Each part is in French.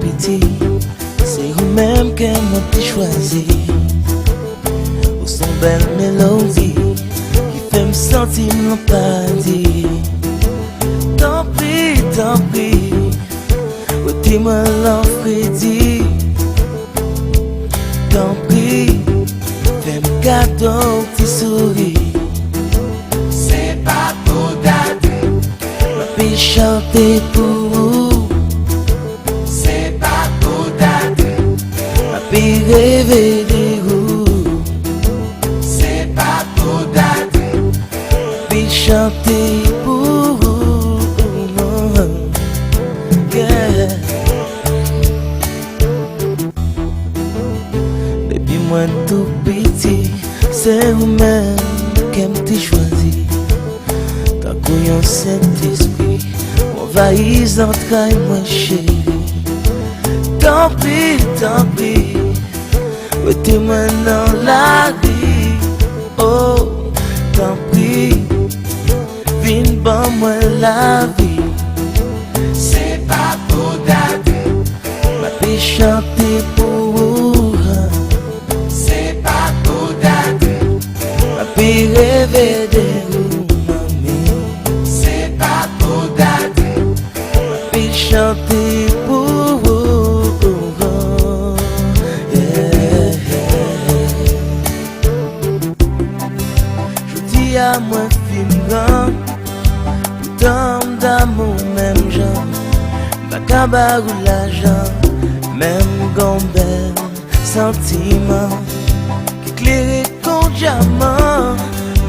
petit, c'est vous-même que moi t'ai choisi. Ou son belle mélodie qui fait me sentir mon paradis. Tant pis, ou dis-moi l'enfrédit. Tant pis, fais-moi cadeau, petit souris. C'est pas pour date, Ma fille chanter pour vous. c'est pas pour date, Ma fille rêver de vous. c'est pas pour date, Ma fille chanter pour vous. Yeah. Depuis moi tout petit, c'est vous-même qui m'avez choisi. Tant qu'on a cet esprit, m'envahit entrailles moi chérie. Tant pis, mettez-moi dans la vie. Oh, tant pis, viens bon moi la vie. c'est pas pour date, Ma fille chanter pour vous. c'est pas pour date, Ma fille rêver de vous, mamie. c'est pas pour date, Ma fille chanter pour vous. Yeah. Je dis à moi, film grand, pourtant d'amour, même genre. Ma cabaret ou l'argent, même gombel, sentiment qui éclaire comme diamant,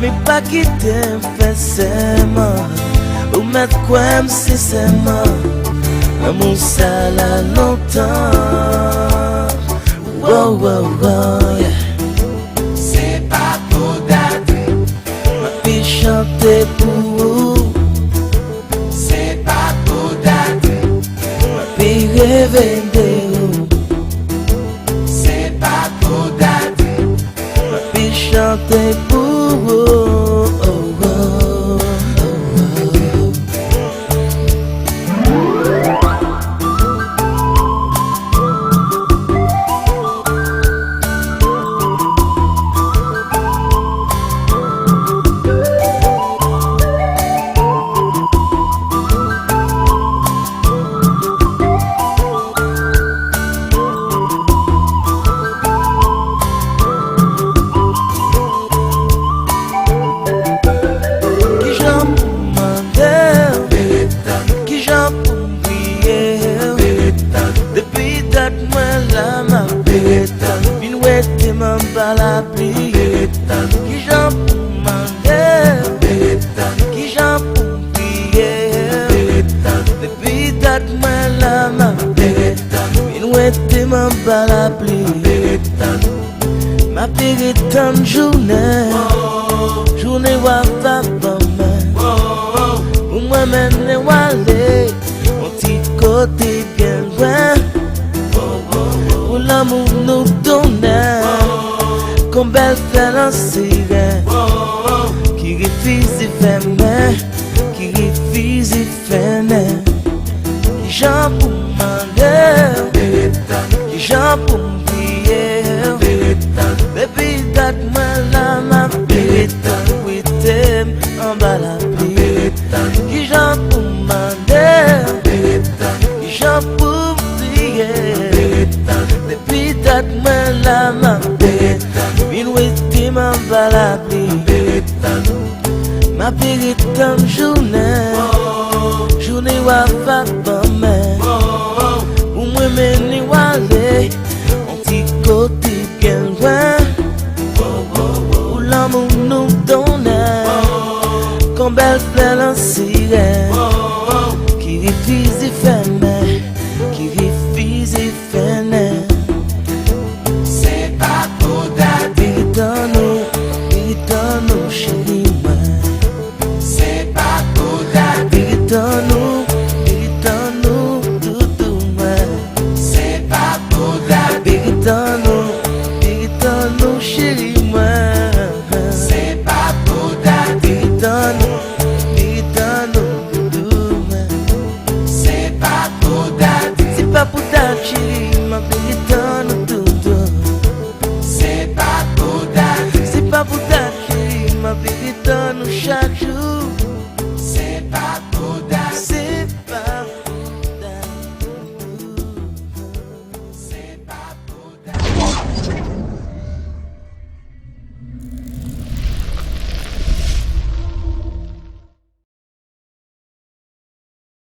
mais pas qui t'aime forcément. Ou mettre quoi sincèrement, l'amour ça là longtemps. Wow, wow, wow, yeah. c'est pas pour date, Ma fille chanter pour vous. c'est pas pour date, Ma fille rêver de vous. c'est pas pour date, Ma fille chanter pour vous. Oh, oh, oh, oh. Qui j'en pour demander, qui j'en pour prier. Depuis date moi la ma pérette, une ouette m'en bat la pluie. Qui j'en pour demander, qui j'en pour prier. Depuis date moi la ma pérette, une ouette m'en bat la pluie. Ma pérette en journée, journée wa va pas mal. Pour moi-même les wallet, mon petit côté bien loin. Pour l'amour nous donnait, comme belle fait en sirène. Qui refuse de faire main, qui refuse de faire nain. Qui j'en pour demander, qui j'en pour prier. Baby, that man la ma pérette, oui t'aime en bas la pluie. Qui j'en pour demander, qui j'en pour prier. Baby, that man la ma pérette, oui t'aime en bas la pluie. Ma pérette en journée, journée wa va pas mal. Ou moi mener walé, mon petit côté bien loin. Où l'amour nous donnait, comme belle fleur en sirène, qui refuse de faire